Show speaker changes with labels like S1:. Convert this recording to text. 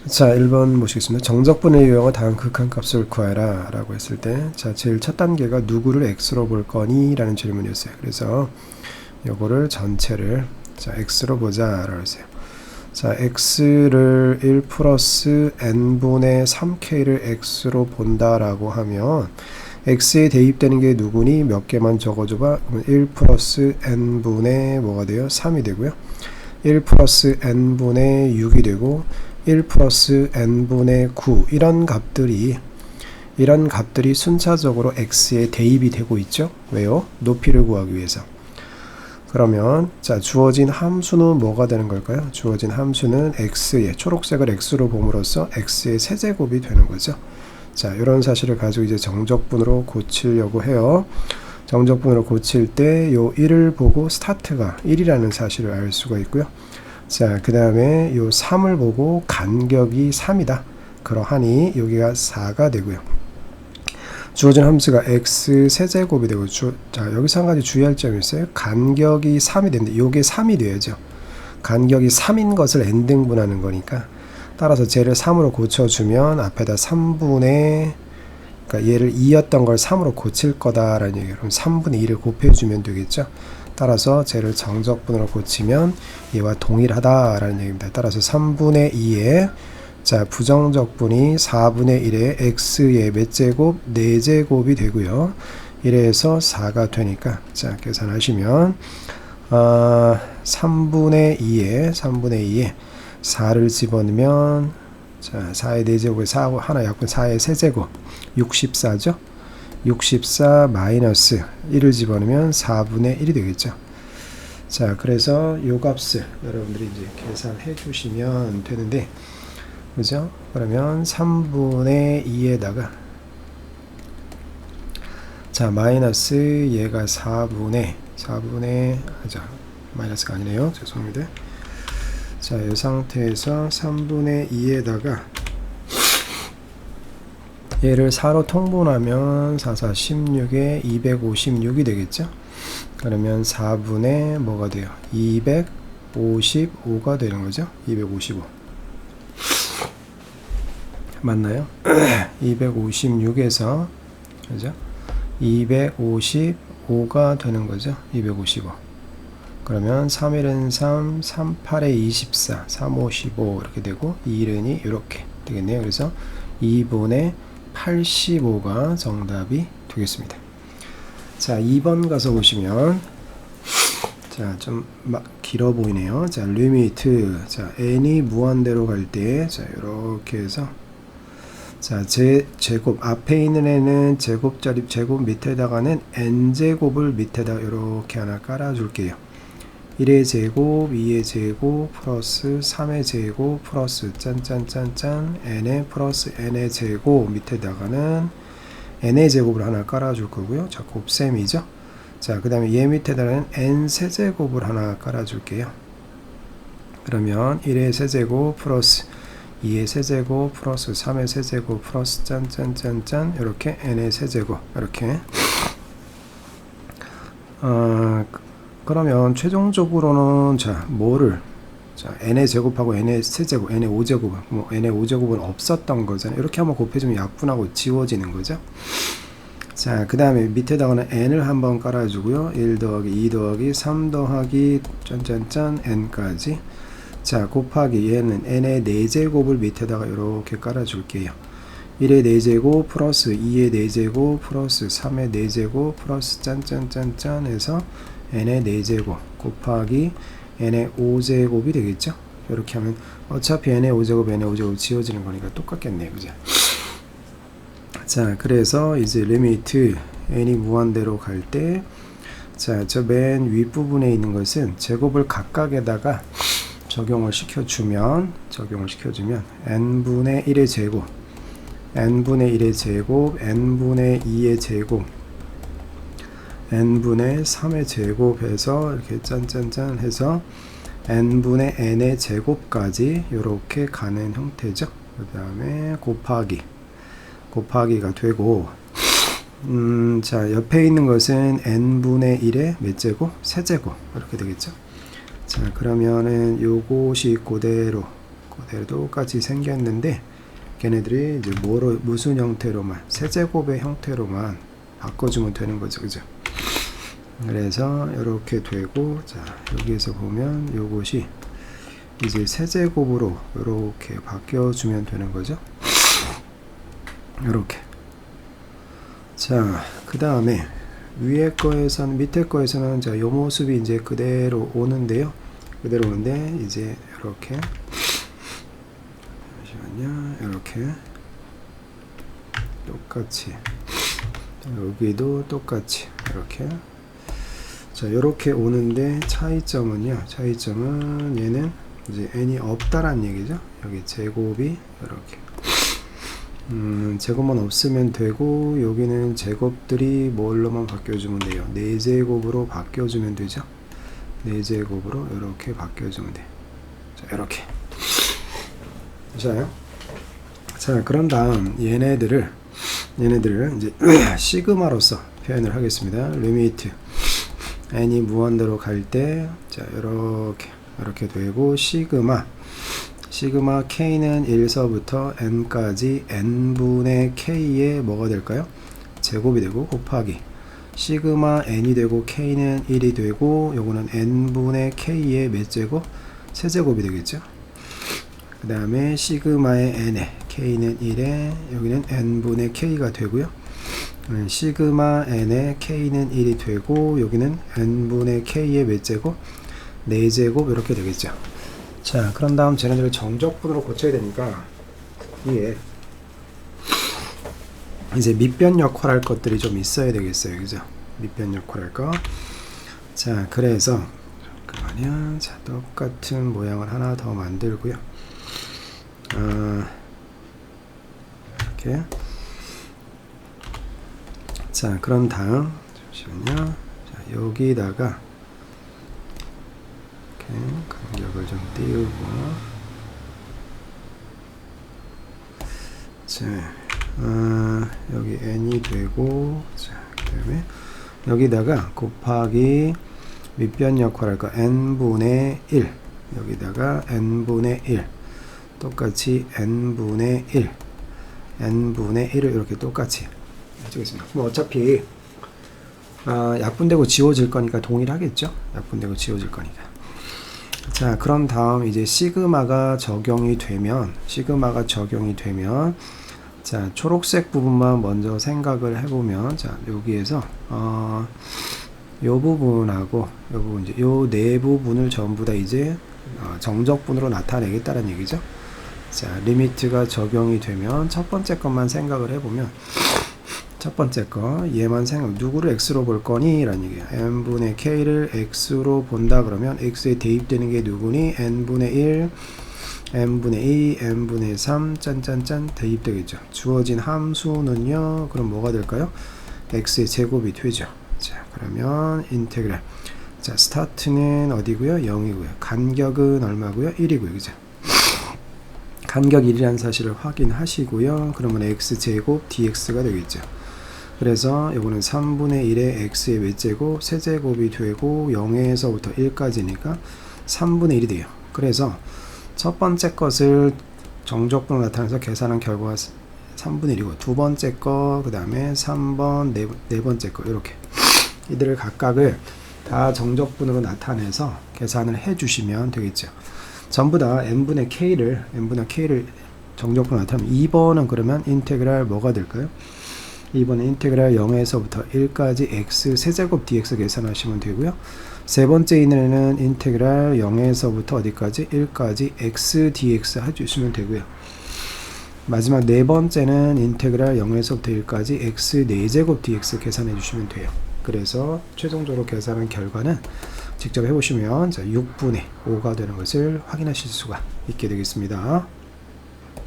S1: 자, 1번 보시겠습니다. 정적분의 유형을 다음 극한값을 구하라 라고 했을 때, 자, 제일 첫 단계가 누구를 x로 볼 거니? 라는 질문이었어요. 그래서 요거를 전체를 자 x로 보자 라고 했어요. 자, x를 1 플러스 n분의 3k를 x로 본다라고 하면 x에 대입되는 게 누구니? 몇 개만 적어줘봐. 그러면 1 플러스 n분의 뭐가 돼요? 3이 되고요. 1 플러스 n분의 6이 되고 1 플러스 n분의 9 이런 값들이 순차적으로 x에 대입이 되고 있죠. 왜요? 높이를 구하기 위해서. 그러면 자, 주어진 함수는 뭐가 되는 걸까요? 주어진 함수는 x의 초록색을 x로 봄으로써 x의 세제곱이 되는 거죠. 자, 이런 사실을 가지고 이제 정적분으로 고치려고 해요. 정적분으로 고칠 때 요 1을 보고 스타트가 1이라는 사실을 알 수가 있고요. 자, 그 다음에 요 3을 보고 간격이 3이다. 그러하니 여기가 4가 되고요. 주어진 함수가 x 세제곱이 되고 자, 여기서 한 가지 주의할 점이 있어요. 간격이 3이 되는데 요게 3이 돼야죠. 간격이 3인 것을 n등분하는 거니까 따라서 쟤를 3으로 고쳐주면 앞에다 3분의 그러니까 얘를 2였던 걸 3으로 고칠 거다라는 얘기예요. 그럼 3분의 2를 곱해주면 되겠죠. 따라서 쟤를 정적분으로 고치면 얘와 동일하다라는 얘기입니다. 따라서 3분의 2에 자, 부정적분이 4분의 1에 x의 몇 제곱? 4제곱이 되고요. 이래서 4가 되니까 자, 계산하시면 3분의 2에 4를 집어넣으면 자, 4의 4제곱에 4하고 하나 약분 4의 세제곱 64죠. 64 마이너스 1을 집어넣으면 4분의 1이 되겠죠. 자, 그래서 요 값을 여러분들이 이제 계산해 주시면 되는데, 그죠? 그러면 3분의 2에다가 자, 마이너스 얘가 4분의 마이너스가 아니네요. 죄송합니다. 자, 이 상태에서 3분의 2에다가 얘를 4로 통분하면 4, 4, 16에 256이 되겠죠? 그러면 4분의 뭐가 돼요? 255가 되는 거죠? 255 맞나요? 256에서 그죠? 255가 되는 거죠? 255 그러면 3일은 3, 38에 24, 3, 5, 15 이렇게 되고 2일은이 이렇게 되겠네요. 그래서 2분의 85가 정답이 되겠습니다. 자, 2번 가서 보시면 자, 좀 막 길어 보이네요. 자, 리미트 자, n이 무한대로 갈 때 자, 이렇게 해서 자, 제곱 앞에 있는 n은 제곱자리 제곱 밑에다가는 n제곱을 밑에다 이렇게 하나 깔아 줄게요. 1의 제곱, 2의 제곱, 플러스 3의 제곱, 플러스 짠짠짠짠 n의 플러스 n의 제곱 밑에다가는 n의 제곱을 하나 깔아줄 거고요. 자, 곱셈이죠. 자, 그 다음에 얘 밑에다가는 n 세제곱을 하나 깔아줄게요. 그러면 1의 세제곱 플러스 2의 세제곱 플러스 3의 세제곱 플러스 짠짠짠짠 이렇게 n의 세제곱 이렇게 그러면 최종적으로는 자, 뭐를 자, n의 제곱하고 n의 세제곱, n의 5제곱, 뭐 n의 5제곱은 없었던 거잖아요. 이렇게 한번 곱해주면 약분하고 지워지는 거죠. 자, 그 다음에 밑에다가는 n을 한번 깔아주고요. 1 더하기 2 더하기 3 더하기 짠짠짠 n까지 자, 곱하기 얘는 n의 4제곱을 밑에다가 이렇게 깔아줄게요. 1의 4제곱 플러스 2의 4제곱 플러스 3의 4제곱 플러스 짠짠짠짠 해서 n의 4제곱 곱하기 n의 5제곱이 되겠죠. 이렇게 하면 어차피 n의 5제곱 n의 5제곱 지워지는 거니까 똑같겠네요. 그죠? 자, 그래서 이제 리미트 n이 무한대로 갈 때 자, 저 맨 윗부분에 있는 것은 제곱을 각각에다가 적용을 시켜주면 n분의 1의 제곱 n분의 1의 제곱 n분의 2의 제곱 n분의 3의 제곱 해서 이렇게 짠짠짠 해서 n분의 n의 제곱까지 이렇게 가는 형태죠. 그 다음에 곱하기가 되고 자, 옆에 있는 것은 n분의 1의 몇 제곱? 세제곱 이렇게 되겠죠. 자, 그러면은 요것이 그대로 그대로 똑같이 생겼는데 걔네들이 이제 무슨 형태로만 세제곱의 형태로만 바꿔주면 되는 거죠, 그죠? 그래서 이렇게 되고, 자 여기에서 보면 요것이 이제 세제곱으로 이렇게 바뀌어주면 되는 거죠. 이렇게. 자, 그 다음에 위에 거에서는 밑에 거에서는 자 요 모습이 이제 그대로 오는데요. 그대로 오는데 이제 이렇게 잠시만요. 이렇게 똑같이 여기도 똑같이 이렇게 자 이렇게 오는데 차이점은요. 차이점은 얘는 이제 n이 없다란 얘기죠. 여기 제곱이 이렇게 제곱만 없으면 되고 여기는 제곱들이 뭘로만 바뀌어주면 돼요. 4제곱으로 바뀌어주면 되죠. 4제곱으로 이렇게 바뀌어주면 돼. 자 이렇게 자 그런 다음 얘네들을 이제 시그마로서 표현을 하겠습니다. 리미트 n이 무한대로 갈 때 자 이렇게 되고 시그마 k는 1서부터 n까지 n분의 k의 뭐가 될까요? 제곱이 되고 곱하기 시그마 n이 되고 k는 1이 되고 요거는 n분의 k의 몇 제곱? 세제곱이 되겠죠. 그 다음에 시그마의 n에 k는 1에 여기는 n분의 k가 되고요. 시그마 n에 k는 1이 되고 여기는 n분의 k의 몇 제곱? 4제곱 이렇게 되겠죠. 자 그런 다음 쟤네들을 정적분으로 고쳐야 되니까 이게 이제 밑변 역할 할 것들이 좀 있어야 되겠어요. 그죠? 밑변 역할 할 거. 자 그래서 잠깐만요. 자 똑같은 모양을 하나 더 만들고요. 이렇게 자 그런 다음 잠시만요. 자 여기다가 간격을 좀 띄우고 자 여기 n이 되고 자 그 다음에 여기다가 곱하기 밑변 역할 할까 n분의 1 여기다가 n분의 1 똑같이 n분의 1을 이렇게 똑같이 해주겠습니다. 뭐 어차피 약분되고 지워질 거니까 동일하겠죠. 약분되고 지워질 거니까. 자 그런 다음 이제 시그마가 적용이 되면 자 초록색 부분만 먼저 생각을 해보면 자 여기에서 요 부분하고 요 부분 이제 요 네 부분을 전부 다 이제 정적분으로 나타내겠다는 얘기죠. 자 리미트가 적용이 되면 첫 번째 것만 생각을 해보면 첫 번째 거 얘만 누구를 x로 볼 거니? 라는 얘기야. n분의 k를 x로 본다 그러면 x에 대입되는 게 누구니? n분의 1, n분의 2, n분의 3 짠짠짠 대입되겠죠. 주어진 함수는요. 그럼 뭐가 될까요? x의 제곱이 되죠. 자 그러면 인테그랄 자 스타트는 어디고요? 0이고요. 간격은 얼마고요? 1이고요. 그죠? 간격 1이라는 사실을 확인하시고요. 그러면 x제곱 dx가 되겠죠. 그래서 이거는 3분의 1의 x의 몇 제곱? 세제곱이 되고 0에서부터 1까지니까 3분의 1이 돼요. 그래서 첫 번째 것을 정적분으로 나타내서 계산한 결과가 3분의 1이고 두 번째 거, 그 다음에 3번, 네 번째 거 이렇게 이들을 각각을 다 정적분으로 나타내서 계산을 해주시면 되겠죠. 전부 다 n분의 k를 정적분으로 나타내면 2번은 그러면 인테그랄 뭐가 될까요? 2번은 인테그랄 0에서부터 1까지 x 세제곱 dx 계산하시면 되고요. 세 번째 인에는 인테그랄 0에서부터 어디까지? 1까지 x dx 해주시면 되고요. 마지막 네 번째는 인테그랄 0에서부터 1까지 x 4제곱 dx 계산해 주시면 돼요. 그래서 최종적으로 계산한 결과는 직접 해보시면 6분의 5가 되는 것을 확인하실 수가 있게 되겠습니다.